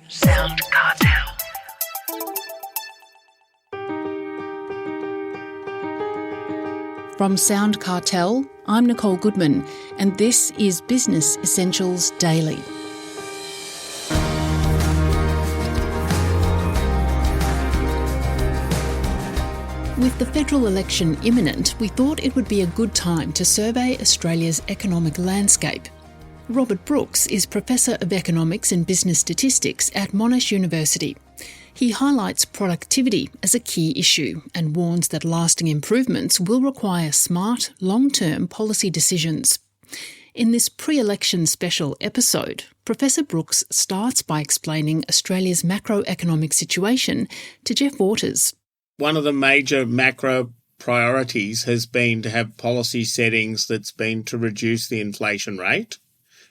SoundCartel. From SoundCartel, I'm Nicole Goodman, and this is Business Essentials Daily. With the federal election imminent, we thought it would be a good time to survey Australia's economic landscape. Robert Brooks is Professor of Economics and Business Statistics at Monash University. He highlights productivity as a key issue and warns that lasting improvements will require smart, long-term policy decisions. In this pre-election special episode, Professor Brooks starts by explaining Australia's macroeconomic situation to Jeff Waters. One of the major macro priorities has been to have policy settings that's been to reduce the inflation rate,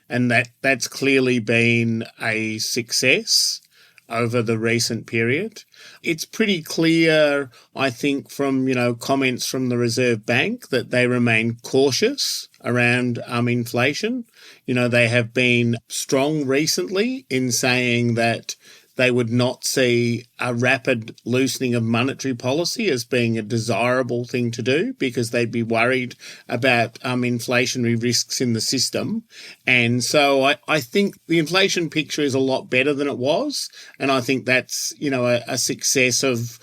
and that's clearly been a success over the recent period. It's pretty clear, I think, from comments from the Reserve Bank that they remain cautious around inflation. They have been strong recently in saying that they would not see a rapid loosening of monetary policy as being a desirable thing to do because they'd be worried about inflationary risks in the system. And so I think the inflation picture is a lot better than it was. And I think that's, a success of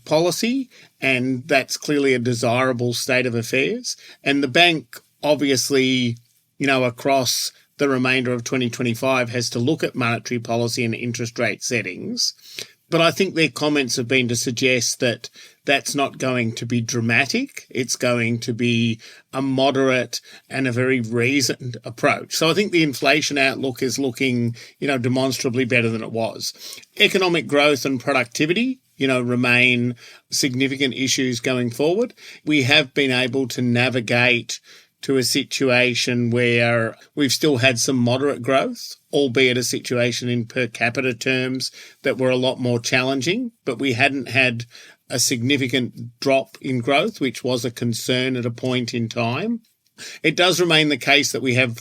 policy, and that's clearly a desirable state of affairs. And the bank obviously, across the remainder of 2025 has to look at monetary policy and interest rate settings. But I think their comments have been to suggest that that's not going to be dramatic. It's going to be a moderate and a very reasoned approach. So I think the inflation outlook is looking, demonstrably better than it was. Economic growth and productivity, remain significant issues going forward. We have been able to navigate to a situation where we've still had some moderate growth, albeit a situation in per capita terms that were a lot more challenging, but we hadn't had a significant drop in growth, which was a concern at a point in time. It does remain the case that we have,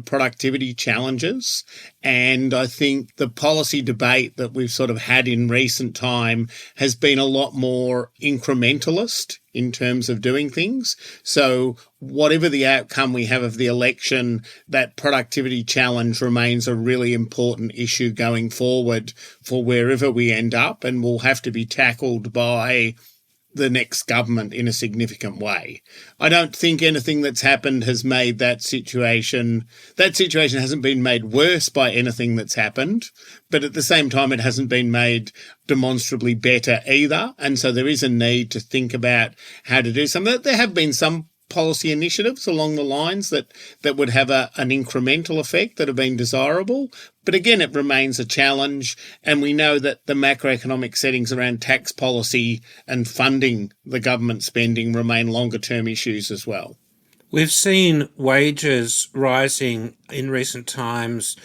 productivity challenges. And I think the policy debate that we've sort of had in recent time has been a lot more incrementalist in terms of doing things. So whatever the outcome we have of the election, that productivity challenge remains a really important issue going forward for wherever we end up, and will have to be tackled by the next government in a significant way. I don't think anything that's happened has made that situation hasn't been made worse by anything that's happened, but at the same time it hasn't been made demonstrably better either. And so there is a need to think about how to do something. There have been some policy initiatives along the lines that would have an incremental effect that have been desirable. But again, it remains a challenge. And we know that the macroeconomic settings around tax policy and funding the government spending remain longer term issues as well. We've seen wages rising in recent times,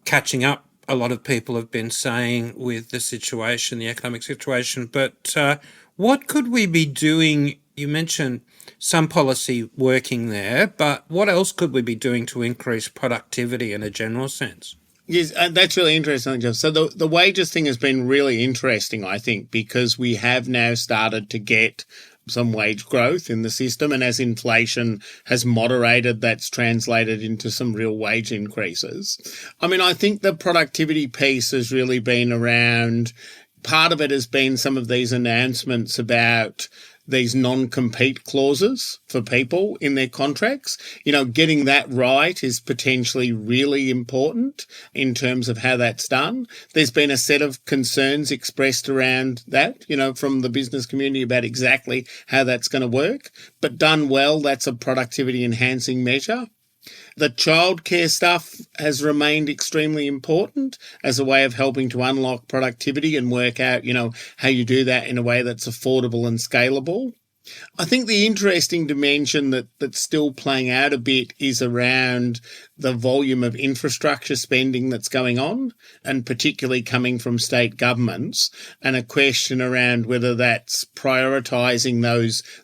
catching up, a lot of people have been saying, with the situation, the economic situation. But what could we be doing? You mentioned some policy working there, but what else could we be doing to increase productivity in a general sense? Yes, that's really interesting, Jeff. So the wages thing has been really interesting, I think, because we have now started to get some wage growth in the system, and as inflation has moderated, that's translated into some real wage increases. I think the productivity piece has really been around, part of it has been some of these announcements about these non-compete clauses for people in their contracts. Getting that right is potentially really important in terms of how that's done. There's been a set of concerns expressed around that, from the business community about exactly how that's going to work. But done well, that's a productivity enhancing measure. The childcare stuff has remained extremely important as a way of helping to unlock productivity and work out, how you do that in a way that's affordable and scalable. I think the interesting dimension that's still playing out a bit is around the volume of infrastructure spending that's going on, and particularly coming from state governments, and a question around whether that's prioritising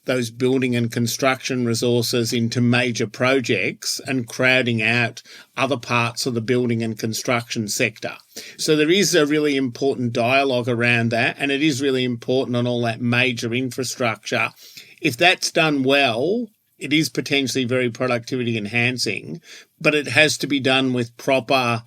those building and construction resources into major projects and crowding out other parts of the building and construction sector. So there is a really important dialogue around that, and it is really important on all that major infrastructure. If that's done well, it is potentially very productivity enhancing, but it has to be done with proper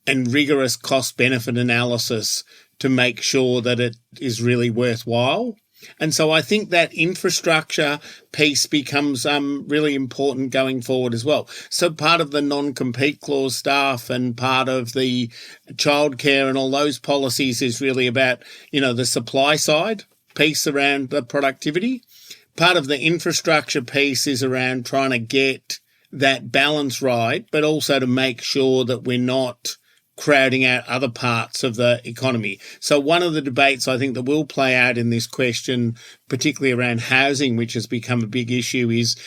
and rigorous cost-benefit analysis to make sure that it is really worthwhile. And so I think that infrastructure piece becomes really important going forward as well. So part of the non-compete clause stuff and part of the childcare and all those policies is really about, the supply side piece around the productivity. Part of the infrastructure piece is around trying to get that balance right, but also to make sure that we're not crowding out other parts of the economy. So one of the debates I think that will play out in this question, particularly around housing, which has become a big issue, is,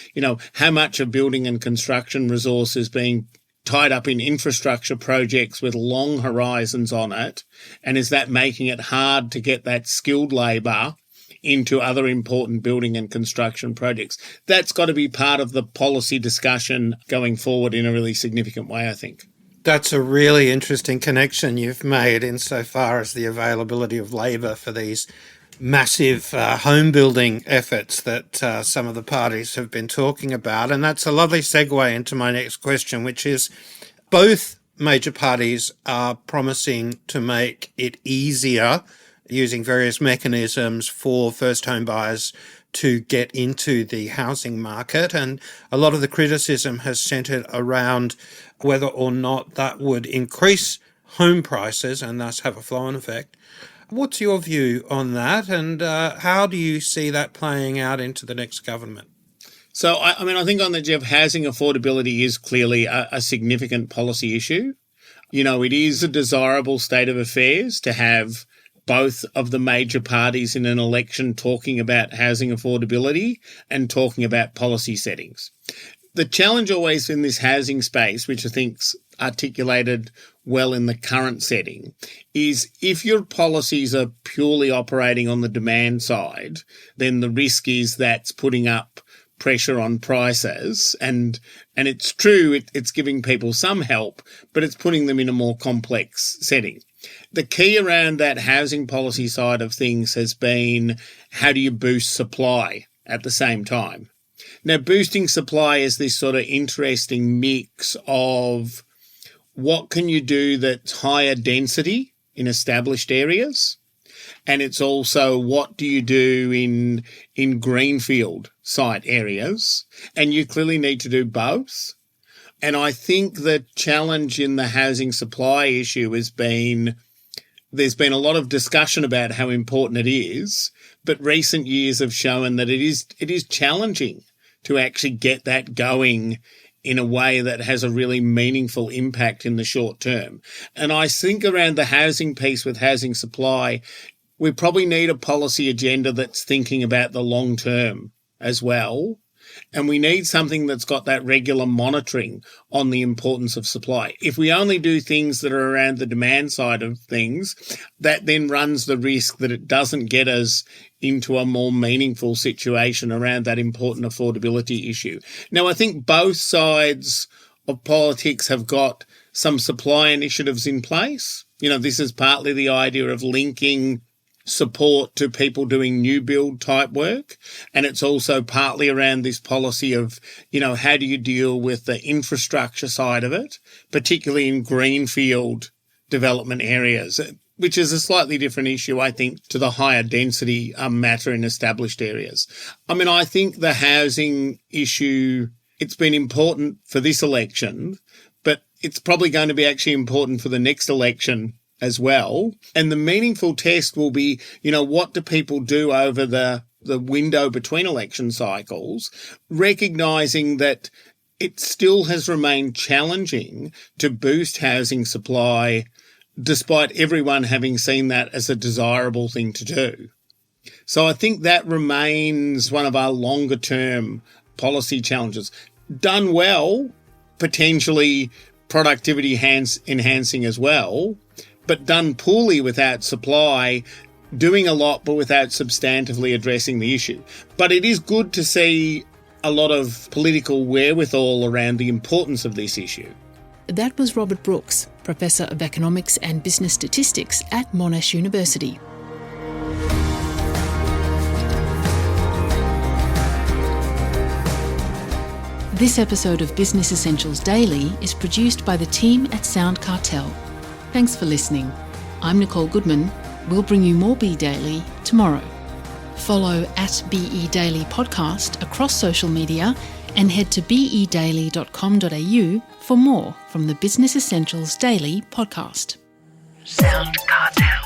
how much of building and construction resource is being tied up in infrastructure projects with long horizons on it, and is that making it hard to get that skilled labour into other important building and construction projects? That's got to be part of the policy discussion going forward in a really significant way, I think. That's a really interesting connection you've made insofar as the availability of labour for these massive home building efforts that some of the parties have been talking about. And that's a lovely segue into my next question, which is both major parties are promising to make it easier using various mechanisms for first home buyers to get into the housing market. And a lot of the criticism has centred around whether or not that would increase home prices and thus have a flow-on effect. What's your view on that, and how do you see that playing out into the next government? So, I think on the issue of housing affordability is clearly a significant policy issue. It is a desirable state of affairs to have both of the major parties in an election talking about housing affordability and talking about policy settings. The challenge always in this housing space, which I think's articulated well in the current setting, is if your policies are purely operating on the demand side, then the risk is that's putting up pressure on prices, and it's true, it's giving people some help, but it's putting them in a more complex setting. The key around that housing policy side of things has been, how do you boost supply at the same time? Now, boosting supply is this sort of interesting mix of what can you do that's higher density in established areas, and it's also what do you do in greenfield site areas, and you clearly need to do both. And I think the challenge in the housing supply issue has been, there's been a lot of discussion about how important it is, but recent years have shown that it is challenging to actually get that going in a way that has a really meaningful impact in the short term. And I think around the housing piece with housing supply, we probably need a policy agenda that's thinking about the long term as well. And we need something that's got that regular monitoring on the importance of supply. If we only do things that are around the demand side of things, that then runs the risk that it doesn't get us into a more meaningful situation around that important affordability issue. Now, I think both sides of politics have got some supply initiatives in place. This is partly the idea of linking support to people doing new build type work. And it's also partly around this policy of, how do you deal with the infrastructure side of it, particularly in greenfield development areas, which is a slightly different issue, I think, to the higher density matter in established areas. I think the housing issue, it's been important for this election, but it's probably going to be actually important for the next election as well. And the meaningful test will be, what do people do over the window between election cycles, recognising that it still has remained challenging to boost housing supply despite everyone having seen that as a desirable thing to do. So I think that remains one of our longer term policy challenges. Done well, potentially productivity enhancing as well, but done poorly without supply, doing a lot but without substantively addressing the issue. But it is good to see a lot of political wherewithal around the importance of this issue. That was Robert Brooks, Professor of Economics and Business Statistics at Monash University. This episode of Business Essentials Daily is produced by the team at SoundCartel. Thanks for listening. I'm Nicole Goodman. We'll bring you more Be Daily tomorrow. Follow at BE Daily Podcast across social media and head to bedaily.com.au for more from the Business Essentials Daily podcast. SoundCartel.